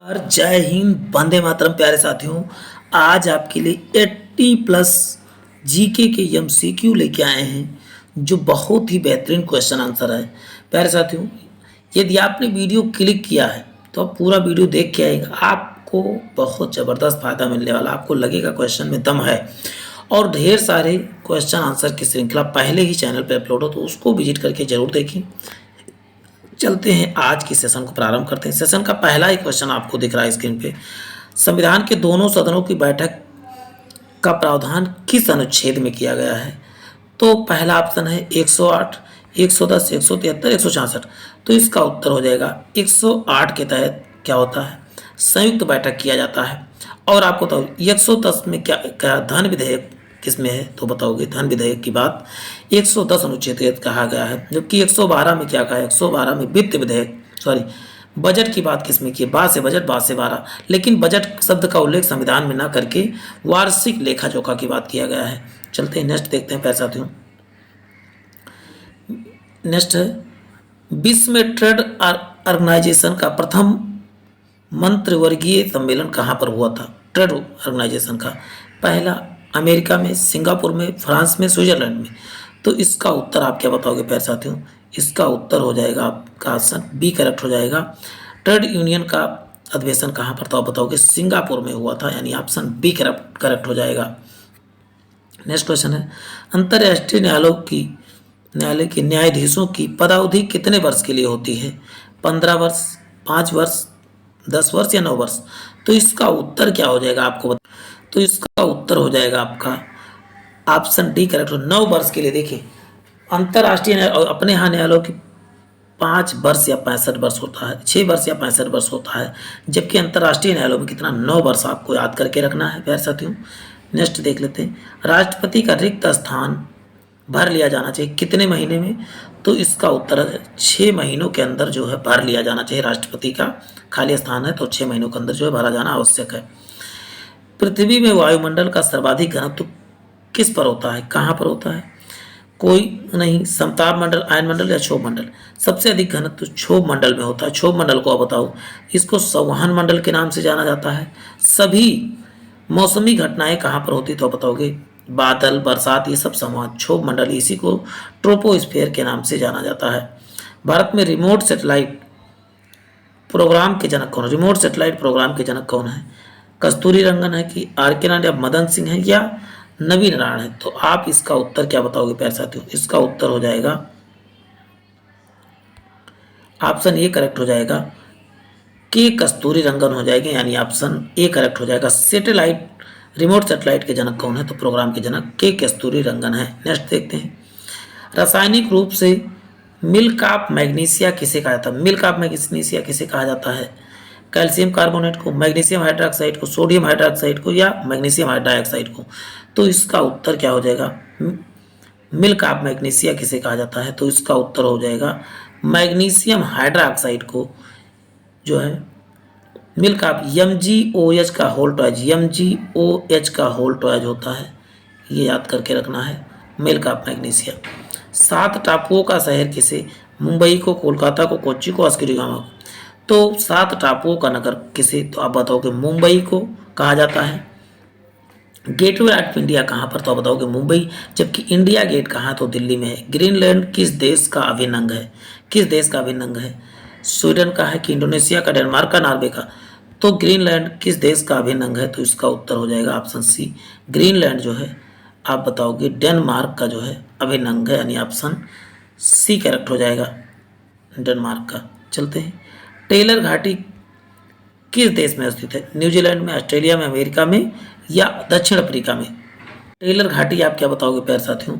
और जय हिंद, वंदे मातरम। प्यारे साथियों, आज आपके लिए 80+ जीके के एमसीक्यू लेके आए हैं जो बहुत ही बेहतरीन क्वेश्चन आंसर है। प्यारे साथियों, यदि आपने वीडियो क्लिक किया है तो आप पूरा वीडियो देख के आएगा, आपको बहुत ज़बरदस्त फायदा मिलने वाला। आपको लगेगा क्वेश्चन में दम है। और ढेर सारे क्वेश्चन आंसर की श्रृंखला पहले ही चैनल पर अपलोड हो, तो उसको विजिट करके जरूर देखें। चलते हैं, आज की सेशन को प्रारंभ करते हैं। सेशन का पहला ही क्वेश्चन आपको दिख रहा है स्क्रीन पे। संविधान के दोनों सदनों की बैठक का प्रावधान किस अनुच्छेद में किया गया है? तो पहला ऑप्शन है 108, 110, 173, 166। तो इसका उत्तर हो जाएगा 108 के तहत क्या होता है, संयुक्त बैठक किया जाता है। और आपको बताओ 110 में क्या क्या धन विधेयक किसमें है? तो बताओगे धन विधेयक की बात 110 अनुच्छेद के तहत कहा गया है। जबकि 112 में क्या कहा है? 112 में वित्त विधेयक, सॉरी, बजट की बात किसमें की है? बा से बजट, बा से 12। लेकिन बजट शब्द का उल्लेख संविधान में ना करके वार्षिक लेखा जोखा की बात किया गया है। चलते हैं नेक्स्ट देखते हैं प्यारे साथियों। नेक्स्ट है, विश्व में ट्रेड ऑर्गेनाइजेशन का प्रथम मंत्रिवर्गीय सम्मेलन कहाँ पर हुआ था? ट्रेड ऑर्गेनाइजेशन का पहला अमेरिका में, सिंगापुर में, फ्रांस में, स्विट्जरलैंड में। तो इसका उत्तर आप क्या बताओगे प्यारे साथियों? इसका उत्तर हो जाएगा आपका ऑप्शन बी करेक्ट हो जाएगा। ट्रेड यूनियन का अधिवेशन कहाँ पर था? आप बताओगे सिंगापुर में हुआ था, यानी ऑप्शन बी करेक्ट हो जाएगा। नेक्स्ट क्वेश्चन है, अंतर्राष्ट्रीय न्यायालय के न्यायाधीशों की पदावधि कितने वर्ष के लिए होती है? 15 वर्ष, 5 वर्ष, 10 वर्ष या 9 वर्ष? तो इसका उत्तर क्या हो जाएगा आपको तो इसका उत्तर हो जाएगा आपका ऑप्शन डी करेक्ट हो, 9 वर्ष के लिए। देखिए, अंतर्राष्ट्रीय अपने यहाँ न्यायालयों की 5 वर्ष या 65 वर्ष होता है, 6 वर्ष या 65 वर्ष होता है। जबकि अंतर्राष्ट्रीय न्यायालयों में कितना? 9 वर्ष आपको याद करके रखना है प्यारे साथियों। नेक्स्ट देख लेते हैं, राष्ट्रपति का रिक्त स्थान भर लिया जाना चाहिए कितने महीने में? तो इसका उत्तर है 6 महीनों के अंदर जो है भर लिया जाना चाहिए। राष्ट्रपति का खाली स्थान है तो 6 महीनों के अंदर जो है भरा जाना आवश्यक है। पृथ्वी में वायुमंडल का सर्वाधिक घनत्व किस पर होता है? कहाँ पर होता है? कोई नहीं, समताप मंडल, आयन मंडल या क्षोभ मंडल? सबसे अधिक घनत्व क्षोभ मंडल में होता है। क्षोभ मंडल को आप बताओ, इसको संवहन मंडल के नाम से जाना जाता है। सभी मौसमी घटनाएं कहाँ पर होती? तो बताओगे बादल, बरसात, ये सब संवहन क्षोभ मंडल, इसी को ट्रोपोस्फेयर के नाम से जाना जाता है। भारत में रिमोट सैटेलाइट प्रोग्राम के जनक कौन है? रिमोट सैटेलाइट प्रोग्राम के जनक कौन है? कस्तूरी रंगन है कि आर के नारायण या मदन सिंह है या नवीन नारायण है? तो आप इसका उत्तर क्या बताओगे प्यारे साथियों? इसका उत्तर हो जाएगा ऑप्शन ए करेक्ट हो जाएगा, के कस्तूरी रंगन हो जाएगी, यानी ऑप्शन ए करेक्ट हो जाएगा। सैटेलाइट, रिमोट सैटेलाइट के जनक कौन है? तो प्रोग्राम के जनक के कस्तूरी रंगन है। नेक्स्ट देखते हैं, रासायनिक रूप से मिल्क ऑफ मैग्नीशिया किसे कहा जाता है? मिल्क ऑफ मैग्नीशिया किसे कहा जाता है? कैल्शियम कार्बोनेट को, मैग्नीशियम हाइड्रोक्साइड को, सोडियम हाइड्रोक्साइड को या मैग्नीशियम हाइड्रोक्साइड को? तो इसका उत्तर क्या हो जाएगा? मिल्क ऑफ मैग्नीशिया किसे कहा जाता है? तो इसका उत्तर हो जाएगा मैग्नीशियम हाइड्रोक्साइड को जो है मिल्क ऑफ MgOH का होल टॉयज, MgOH का होल टॉयज होता है, ये याद करके रखना है, मिल्क ऑफ मैग्नीशिया। 7 टापुओं का शहर किसे? मुंबई को, कोलकाता को, कोच्चि को, अस्किरिगामा को? तो 7 टापुओं का नगर किसे? तो आप बताओगे मुंबई को कहा जाता है। गेटवे ऑफ इंडिया कहाँ पर? तो आप बताओगे मुंबई। जबकि इंडिया गेट कहाँ? तो दिल्ली में है। ग्रीनलैंड किस देश का अभिन्न अंग है? किस देश का अभिन्न अंग है? स्वीडन का है कि इंडोनेशिया का, डेनमार्क का, नॉर्वे का? तो ग्रीनलैंड किस देश का अभिन्न अंग है? तो इसका उत्तर हो जाएगा ऑप्शन सी। ग्रीनलैंड जो है आप बताओगे डेनमार्क का जो है अभिन्न अंग है, यानी ऑप्शन सी करेक्ट हो जाएगा, डेनमार्क का। चलते हैं, टेलर घाटी किस देश में स्थित है? न्यूजीलैंड में, ऑस्ट्रेलिया में, अमेरिका में या दक्षिण अफ्रीका में? टेलर घाटी आप क्या बताओगे प्यारे साथियों?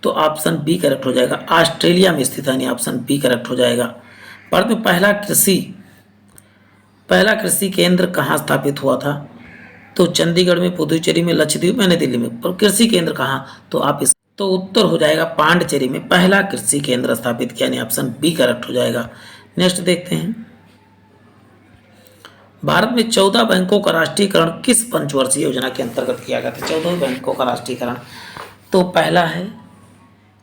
तो ऑप्शन बी करेक्ट हो जाएगा, ऑस्ट्रेलिया में स्थित है, यानी ऑप्शन बी करेक्ट हो जाएगा। भारत में पहला कृषि केंद्र कहाँ स्थापित हुआ था? तो चंडीगढ़ में, पुदुचेरी में, लक्षद्वीप में, नई दिल्ली में? पर कृषि केंद्र कहाँ? तो आप इस तो उत्तर हो जाएगा पांडिचेरी में पहला कृषि केंद्र स्थापित किया, यानी ऑप्शन बी करेक्ट हो जाएगा। नेक्स्ट देखते हैं, भारत में 14 बैंकों का राष्ट्रीयकरण किस पंचवर्षीय योजना के अंतर्गत किया गया था? 14 बैंकों का राष्ट्रीयकरण तो पहला है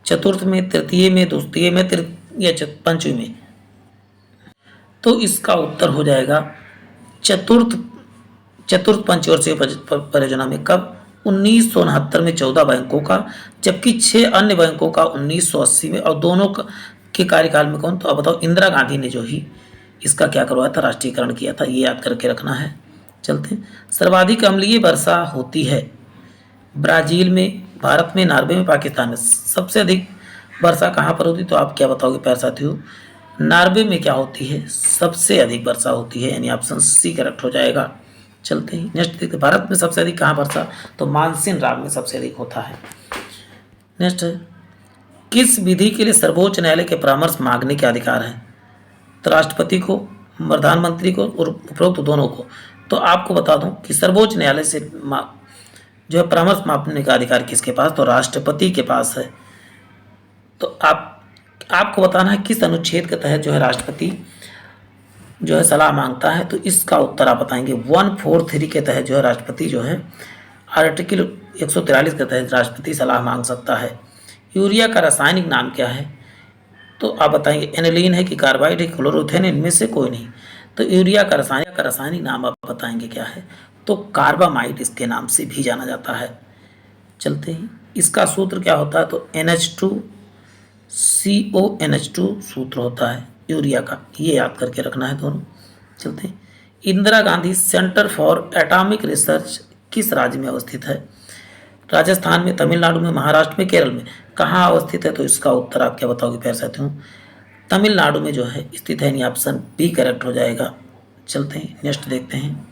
चतुर्थ में, तृतीय में, द्वितीय में, पंचमी में? तो इसका उत्तर हो जाएगा चतुर्थ चतुर्थ पंचवर्षीय परियोजना में कब? 1969 में 14 बैंकों का, जबकि 6 अन्य बैंकों का 1980 में, और दोनों के कार्यकाल में कौन? तो अब बताओ, इंदिरा गांधी ने जो ही इसका क्या करवाया था? राष्ट्रीयकरण किया था। ये याद करके रखना है। चलते हैं। सर्वाधिक अम्लीय वर्षा होती है ब्राजील में, भारत में, नॉर्वे में, पाकिस्तान में। सबसे अधिक वर्षा कहाँ पर होती? तो आप क्या बताओगे प्यारे साथियों? नॉर्वे में क्या होती है? सबसे अधिक वर्षा होती है, यानी ऑप्शन सी करेक्ट हो जाएगा। चलते हैं नेक्स्ट देखते हैं। भारत में सबसे अधिक कहाँ वर्षा? तो मानसून राग में सबसे अधिक होता है। नेक्स्ट है, किस विधि के लिए सर्वोच्च न्यायालय के परामर्श मांगने के अधिकार है? तो राष्ट्रपति को, प्रधानमंत्री को और उपरोक्त दोनों को। तो आपको बता दूं कि सर्वोच्च न्यायालय से जो है परामर्श मांगने का अधिकार किसके पास? तो राष्ट्रपति के पास है। तो आपको बताना है किस अनुच्छेद के तहत जो है राष्ट्रपति जो है सलाह मांगता है। तो इसका उत्तर आप बताएंगे 143 के तहत जो है राष्ट्रपति जो है आर्टिकल 143 के तहत राष्ट्रपति सलाह मांग सकता है। यूरिया का रासायनिक नाम क्या है? तो आप बताएंगे एनिलीन है कि कार्बाइड है, क्लोरोथेन, इनमें से कोई नहीं। तो यूरिया का रासायनिक नाम आप बताएंगे क्या है? तो कार्बामाइड इसके नाम से भी जाना जाता है। चलते ही इसका सूत्र क्या होता है? तो NH2CONH2 सूत्र होता है यूरिया का। ये याद करके रखना है दोनों। चलते हैं। Indira Gandhi centre for atomic research किस राज्य में अवस्थित है? राजस्थान में, तमिलनाडु में, महाराष्ट्र में, केरल में। कहाँ अवस्थित है? तो इसका उत्तर आप क्या बताओगे प्यारे साथियों? तमिलनाडु में जो है स्थित है, यानी ऑप्शन बी करेक्ट हो जाएगा। चलते हैं नेक्स्ट देखते हैं।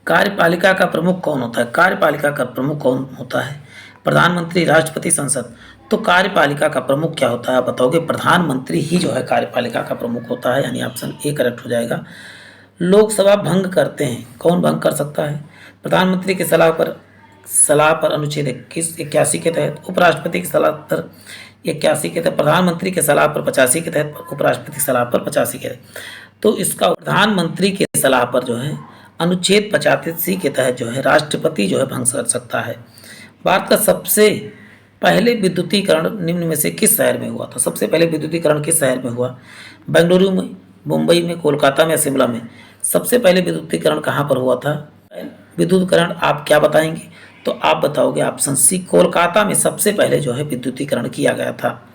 कार्यपालिका का प्रमुख कौन होता है? कार्यपालिका का प्रमुख कौन होता है? प्रधानमंत्री, राष्ट्रपति, संसद। तो कार्यपालिका का प्रमुख क्या होता है? आप बताओगे प्रधानमंत्री ही जो है कार्यपालिका का प्रमुख होता है, यानी ऑप्शन ए करेक्ट हो जाएगा। लोकसभा भंग करते हैं, कौन भंग कर सकता है? प्रधानमंत्री की सलाह पर अनुच्छेद 81 के तहत, उपराष्ट्रपति की सलाह पर 81 के तहत, प्रधानमंत्री के सलाह पर 85 के तहत, उपराष्ट्रपति की सलाह पर 85 के तहत। तो इसका प्रधानमंत्री के सलाह पर जो है अनुच्छेद 85 के तहत जो है राष्ट्रपति जो है भंग कर सकता है। भारत का सबसे पहले विद्युतीकरण निम्न में से किस शहर में हुआ था? सबसे पहले विद्युतीकरण किस शहर में हुआ? बेंगलुरु में, मुंबई में, कोलकाता में, शिमला में। सबसे पहले विद्युतीकरण कहाँ पर हुआ था? विद्युतीकरण आप क्या बताएंगे? तो आप बताओगे ऑप्शन सी, कोलकाता में सबसे पहले जो है विद्युतीकरण किया गया था।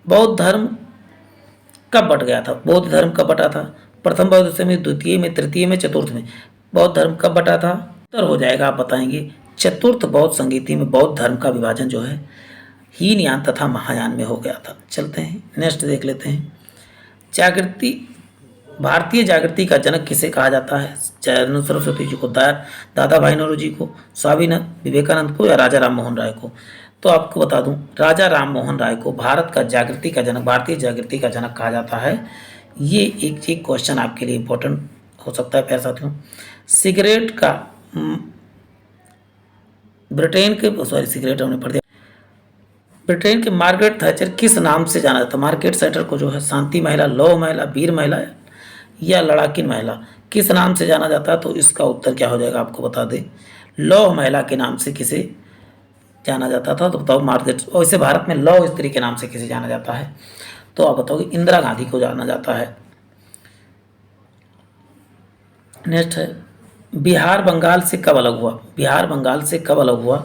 बौद्ध धर्म कब बट गया था? बौद्ध धर्म कब बटा था? प्रथम बौद्ध युग में, द्वितीय में, तृतीय में, चतुर्थ में। बौद्ध धर्म कब बटा था? उत्तर हो जाएगा आप बताएंगे चतुर्थ बौद्ध संगीति में बौद्ध धर्म का विभाजन जो है हीनयान तथा महायान में हो गया था। चलते हैं नेक्स्ट देख लेते हैं। जागृति, भारतीय जागृति का जनक किसे कहा जाता है? दयानंद सरस्वती जी को, दादा भाई नौरोजी को, स्वामी विवेकानंद को, या राजा राम मोहन राय को? तो आपको बता दूं राजा राम मोहन राय को भारत का जागृति का जनक, भारतीय जागृति का जनक कहा जाता है। ये एक क्वेश्चन आपके लिए इंपॉर्टेंट हो सकता है प्यारे साथियों। सिगरेट का ब्रिटेन के मार्गरेट थैचर किस नाम से जाना जाता है? मार्गरेट थैचर को जो है शांति महिला, लौ महिला, वीर महिला या लड़ाकिन महिला, किस नाम से जाना जाता है? तो इसका उत्तर क्या हो जाएगा आपको बता दें, लौ महिला के नाम से किसे जाना जाता था? तो बताओ मार्गरेट। वैसे भारत में लौ स्त्री के नाम से किसे जाना जाता है? तो आप बताओगे इंदिरा गांधी को जाना जाता है। नेक्स्ट है, बिहार बंगाल से कब अलग हुआ? बिहार बंगाल से कब अलग हुआ?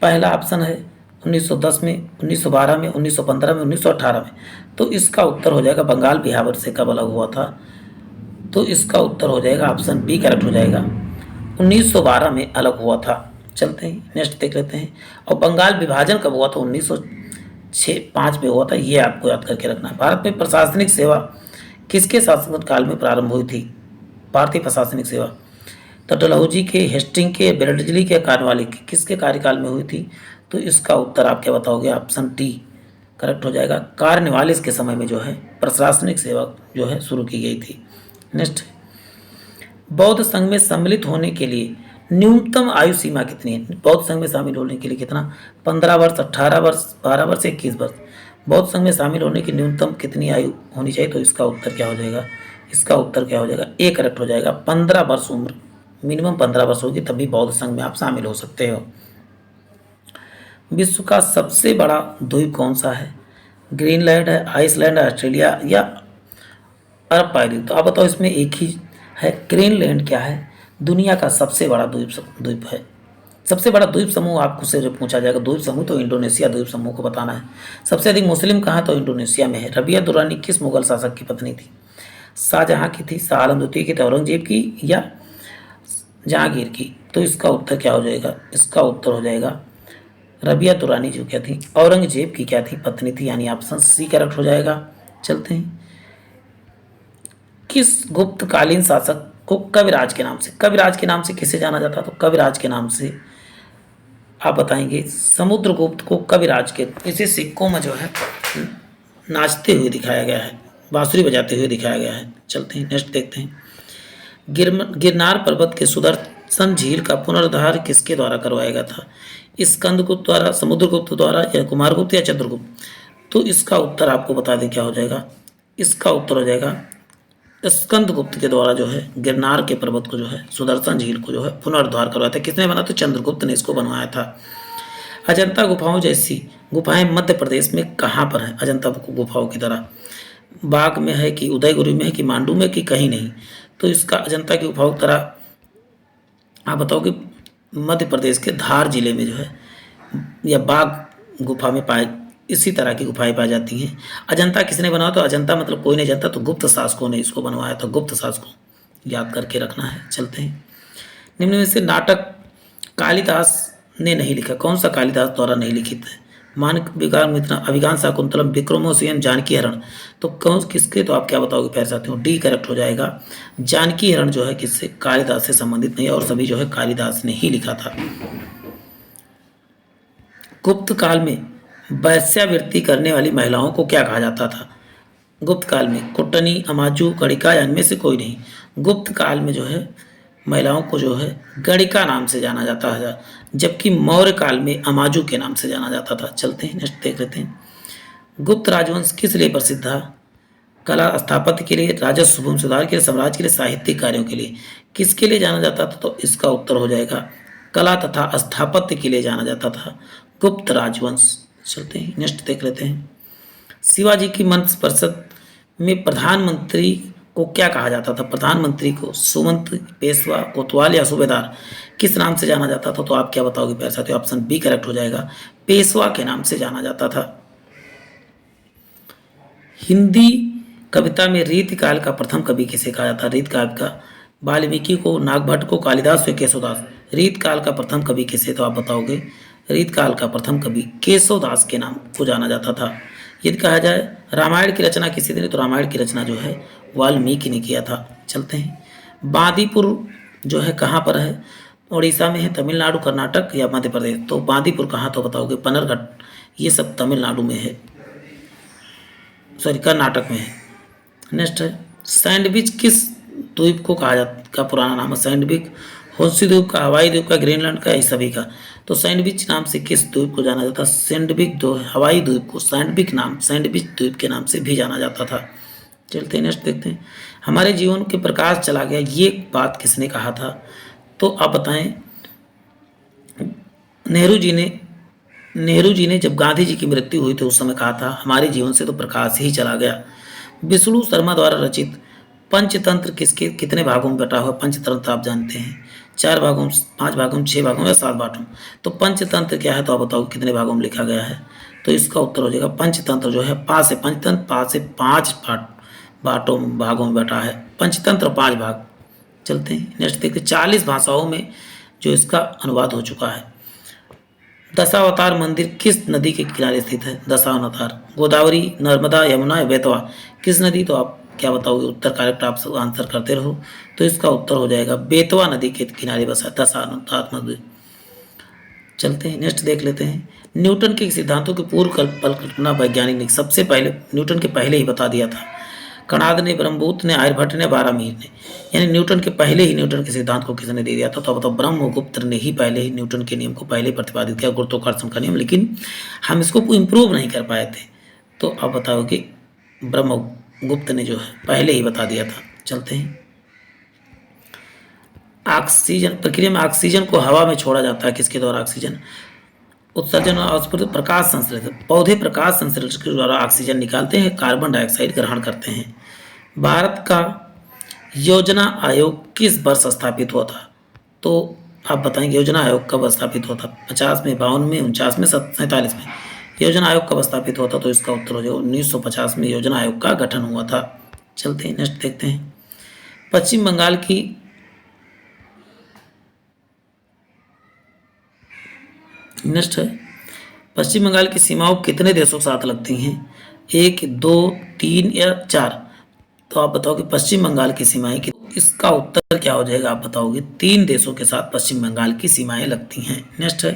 पहला ऑप्शन है 1910 में, 1912 में, 1915 में, 1918 में। तो इसका उत्तर हो जाएगा बंगाल बिहार से कब अलग हुआ था? तो इसका उत्तर हो जाएगा ऑप्शन बी करेक्ट हो जाएगा, 1912 में अलग हुआ था। चलते हैं नेक्स्ट देख लेते हैं। और बंगाल विभाजन कब हुआ था? 1905 में हुआ था। ये आपको याद करके रखना है। भारत में प्रशासनिक सेवा किसके शासन काल में प्रारंभ हुई थी? भारतीय प्रशासनिक सेवा तो डलहौजी के, हेस्टिंग के, बेरडजली के, कार्नवालिस के, किसके कार्यकाल में हुई थी? तो इसका उत्तर आप क्या बताओगे? ऑप्शन डी करेक्ट हो जाएगा। कार्नवालिस के समय में जो है प्रशासनिक सेवा जो है शुरू की गई थी। नेक्स्ट, बौद्ध संघ में सम्मिलित होने के लिए न्यूनतम आयु सीमा कितनी है? बौद्ध संघ में शामिल होने के लिए कितना? 15 वर्ष, 18 वर्ष, 12 वर्ष, 21 वर्ष। बौद्ध संघ में शामिल होने की न्यूनतम कितनी आयु होनी चाहिए? तो इसका उत्तर क्या हो जाएगा? इसका उत्तर क्या हो जाएगा? ए करेक्ट हो जाएगा। 15 वर्ष उम्र, मिनिमम 15 वर्ष होगी तभी बौद्ध संघ में आप शामिल हो सकते हो। विश्व का सबसे बड़ा द्वीप कौन सा है? ग्रीनलैंड है, आइसलैंड है, ऑस्ट्रेलिया या अरब प्रायद्वीप। तो आप बताओ इसमें एक ही है। ग्रीनलैंड क्या है? दुनिया का सबसे बड़ा द्वीप है। सबसे बड़ा द्वीप समूह आपको से जब पूछा जाएगा द्वीप समूह तो इंडोनेशिया द्वीप समूह को बताना है। सबसे अधिक मुस्लिम कहाँ? तो इंडोनेशिया में है। रबिया दुरानी किस मुगल शासक की पत्नी थी? शाहजहां की थी, शाह आलम द्वितीय की थी, औरंगजेब की या जहांगीर की? तो इसका उत्तर क्या हो जाएगा? इसका उत्तर हो जाएगा रबिया दुरानी जो क्या थी? औरंगजेब की क्या थी? पत्नी थी, यानी ऑप्शन सी करेक्ट हो जाएगा। चलते हैं। किस गुप्तकालीन शासक को कविराज के नाम से, कविराज के नाम से किसे जाना जाता? तो कविराज के नाम से आप बताएंगे समुद्रगुप्त को कविराज के। इसे सिक्कों में जो है नाचते हुए दिखाया गया है, बांसुरी बजाते हुए दिखाया गया है। चलते हैं नेक्स्ट देखते हैं। गिरनार पर्वत के सुदर्शन झील का पुनरुद्धार किसके द्वारा करवाया गया था? स्कंदगुप्त द्वारा, समुद्रगुप्त द्वारा या कुमारगुप्त या चंद्रगुप्त? तो इसका उत्तर आपको बता दें क्या हो जाएगा। इसका उत्तर हो जाएगा स्कंदगुप्त के द्वारा जो है गिरनार के पर्वत को जो है सुदर्शन झील को जो है पुनरुद्धार करवाया था। किसने बना? तो चंद्रगुप्त ने इसको बनवाया था। अजंता गुफाओं जैसी गुफाएं मध्य प्रदेश में कहाँ पर है? अजंता गुफाओं की तरह बाग में है कि उदयगिरि में है कि मांडू में कि कहीं नहीं? तो इसका अजंता की गुफाओं की तरह आप बताओ कि मध्य प्रदेश के धार जिले में जो है या बाग गुफा में पाए इसी तरह की गुफाएं पाई जाती हैं। अजंता किसने बनाया? तो अजंता मतलब कोई नहीं जानता, तो गुप्त शासकों ने इसको बनवाया था। गुप्त शासकों याद करके रखना है। चलते हैं। निम्न में से नाटक कालिदास ने नहीं लिखा, कौन सा कालिदास द्वारा नहीं लिखित है? मानक विकार मित्र, अभिज्ञान शाकुंतलम, विक्रमोर्वशीयम, जानकी हरण। तो कौन किसके? तो आप क्या बताओगे प्यारे साथियों? डी करेक्ट हो जाएगा। जानकी हरण जो है किससे? कालिदास से संबंधित नहीं है, और सभी जो है कालिदास ने ही लिखा था। गुप्त काल में वैश्यावृत्ति करने वाली महिलाओं को क्या कहा जाता था? गुप्त काल में कुटनी, अमाजू, गणिका या इनमें से कोई नहीं? गुप्त काल में जो है महिलाओं को जो है गणिका नाम से जाना जाता है, जबकि मौर्य काल में अमाजू के नाम से जाना जाता था। चलते हैं नेक्स्ट देख लेते हैं। गुप्त राजवंश किस लिए प्रसिद्ध था? कला स्थापत्य के लिए, राजस्व भूमि सुधार के लिए, साम्राज्य के लिए, साहित्यिक कार्यों के लिए? किसके लिए जाना जाता था? तो इसका उत्तर हो जाएगा कला तथा स्थापत्य के लिए जाना जाता था गुप्त राजवंश। चलते हैं नेक्स्ट देख लेते हैं। शिवाजी की मंत्रि परिषद में प्रधानमंत्री को क्या कहा जाता था? प्रधानमंत्री को सुमंत, पेशवा, कोतवाल या सूबेदार किस नाम से जाना जाता था? तो आप क्या बताओगे प्यारे साथियों? ऑप्शन बी करेक्ट हो जाएगा, पेशवा के नाम से जाना जाता था। हिंदी कविता में रीतकाल का प्रथम कवि किसे कहा जाता है? रीतकाल का वाल्मीकि को, नागभट्ट को, कालिदास या केशवदास? रीतकाल का प्रथम कवि किसे? तो आप बताओगे रीतकाल का प्रथम कवि केशवदास के नाम को जाना जाता था। यदि कहा जाए रामायण की रचना किसी ने, तो रामायण की रचना जो है वाल्मीकि ने किया था। चलते हैं। बांदीपुर जो है कहाँ पर है? उड़ीसा में है, तमिलनाडु, कर्नाटक या मध्य प्रदेश? तो बांदीपुर कहाँ? तो बताओगे पनरघट्ट, ये सब तमिलनाडु में है, सॉरी कर्नाटक में है। नेक्स्ट है सैंडविच किस द्वीप को कहा जाता का पुराना नाम है? सैंडविच होंसी द्वीप का, हवाई द्वीप का, ग्रीनलैंड का, इस सभी का? तो सैंडविच नाम से किस द्वीप को जाना जाता? सैंडविच दो हवाई द्वीप को सैंडविच द्वीप के नाम से भी जाना जाता था। चलते हैं नेक्स्ट देखते हैं। हमारे जीवन के प्रकाश चला गया, ये बात किसने कहा था? तो आप बताएं। नेहरू जी ने जब गांधी जी की मृत्यु हुई तो उस समय कहा था हमारे जीवन से तो प्रकाश ही चला गया। विष्णु शर्मा द्वारा रचित पंचतंत्र किसके कितने भागों में बटा हुआ? पंचतंत्र आप जानते हैं 4 भागों, 5 भागों, 6 भागों या 7 भागों। तो पंचतंत्र क्या है? तो आप बताओ कितने भागों में लिखा गया है? तो इसका उत्तर हो जाएगा पंचतंत्र जो है पंचतंत्र 5 भागों में बटा है। पंचतंत्र 5 भाग। चलते हैं नेक्स्ट देखते हैं। 40 भाषाओं में जो इसका अनुवाद हो चुका है। दशावतार मंदिर किस नदी के किनारे स्थित है? दशावतार गोदावरी, नर्मदा, यमुना या बेतवा? किस नदी? तो आप क्या बताओगे? उत्तर करेक्ट आप सब आंसर करते रहो। तो इसका उत्तर हो जाएगा बेतवा नदी के किनारे बसा दशावतार मंदिर। चलते हैं नेक्स्ट देख लेते हैं। न्यूटन के सिद्धांतों की पूर्व कल्पना वैज्ञानिक ने सबसे पहले न्यूटन के पहले ही बता दिया था। कणाद ने, ब्रह्मगुप्त ने, आर्यभट्ट ने, बारामीर ने? यानी न्यूटन के पहले ही न्यूटन के सिद्धांत को किसने दे दिया था? तो बताओ ब्रह्मगुप्त ने ही पहले ही न्यूटन के नियम को पहले प्रतिपादित किया, गुरुत्वाकर्षण का नियम, लेकिन हम इसको इम्प्रूव नहीं कर पाए थे। तो आप बताओ कि ब्रह्मगुप्त ने जो है पहले ही बता दिया था। चलते हैं। ऑक्सीजन प्रक्रिया में ऑक्सीजन को हवा में छोड़ा जाता है किसके द्वारा? ऑक्सीजन उत्सर्जन और प्रकाश संश्लेषण। पौधे प्रकाश संश्लेषण के द्वारा ऑक्सीजन निकालते हैं, कार्बन डाइऑक्साइड ग्रहण करते हैं। भारत का योजना आयोग किस वर्ष स्थापित हुआ था? तो आप बताएंगे योजना आयोग कब स्थापित हुआ था? 50 में, 52 में, 49 में, 47 में? योजना आयोग कब स्थापित हुआ था? तो इसका उत्तर हो जाएगा 1950 में योजना आयोग का गठन हुआ था। चलते हैं नेक्स्ट देखते हैं। पश्चिम बंगाल की नेक्स्ट है, पश्चिम बंगाल की सीमाओं कितने देशों के साथ लगती हैं? 1, 2, 3 या 4? तो आप बताओगे पश्चिम बंगाल की सीमाएं कि इसका उत्तर क्या हो जाएगा? आप बताओगे 3 देशों के साथ पश्चिम बंगाल की सीमाएं लगती हैं। नेक्स्ट है,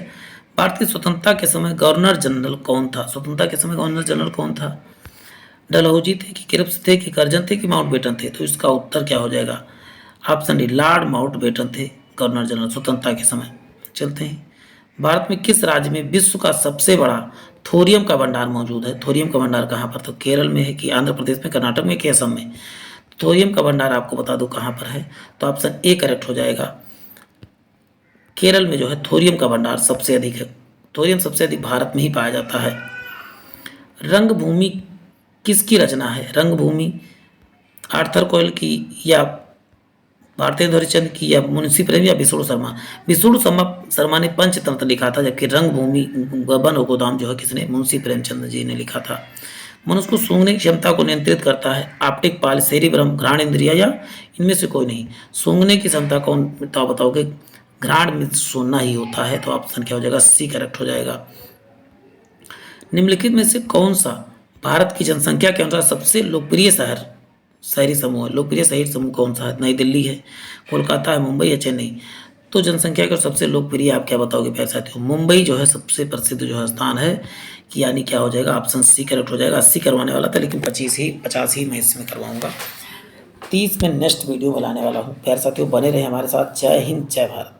भारतीय स्वतंत्रता के समय गवर्नर जनरल कौन था? स्वतंत्रता के समय गवर्नर जनरल कौन था? डलहौजी थे कि क्रिप्स थे कि कर्जन थे कि माउंटबेटन थे? तो इसका उत्तर क्या हो जाएगा? ऑप्शन डी लॉर्ड माउंटबेटन थे गवर्नर जनरल स्वतंत्रता के समय। चलते हैं, भारत में किस राज्य में विश्व का सबसे बड़ा थोरियम का भंडार मौजूद है? थोरियम का भंडार कहाँ पर? तो केरल में है कि आंध्र प्रदेश में, कर्नाटक में कि असम में? थोरियम का भंडार आपको बता दूं कहाँ पर है, तो ऑप्शन ए करेक्ट हो जाएगा। केरल में जो है थोरियम का भंडार सबसे अधिक है। थोरियम सबसे अधिक भारत में ही पाया जाता है। रंगभूमि किसकी रचना है? रंगभूमि आर्थर कोयल की या भारतेंदु हरिश्चंद्र की या मुंशी प्रेम या विष्णु शर्मा? विष्णु शर्मा ने पंचतंत्र लिखा था, जबकि रंगभूमि वन और गोदाम जो है किसने? मुंशी प्रेमचंद जी ने लिखा था। मनुष्य को सूंघने की क्षमता को नियंत्रित करता है ऑप्टिक पाल, सेरिब्रम, घ्राण इंद्रिया या इनमें से कोई नहीं? सूंघने की क्षमता कौन? तो बताओगे घ्राण में सूंघना ही होता है। तो ऑप्शन क्या हो जाएगा? सी करेक्ट हो जाएगा। निम्नलिखित में से कौन सा भारत की जनसंख्या के अनुसार सबसे लोकप्रिय शहरी समूह है? लोकप्रिय शहरी समूह कौन सा है? नई दिल्ली है, कोलकाता है, मुंबई या चेन्नई? तो जनसंख्या का सबसे लोकप्रिय आप क्या बताओगे प्यारे साथियों? मुंबई जो है सबसे प्रसिद्ध जो है स्थान है, कि यानी क्या हो जाएगा? ऑप्शन सी करेक्ट हो जाएगा। 80 करवाने वाला था लेकिन 50 ही मैं इसमें करवाऊंगा। 30 में नेक्स्ट वीडियो बनाने वाला हूँ। प्यारे साथियों बने रहे हमारे साथ। जय हिंद, जय भारत।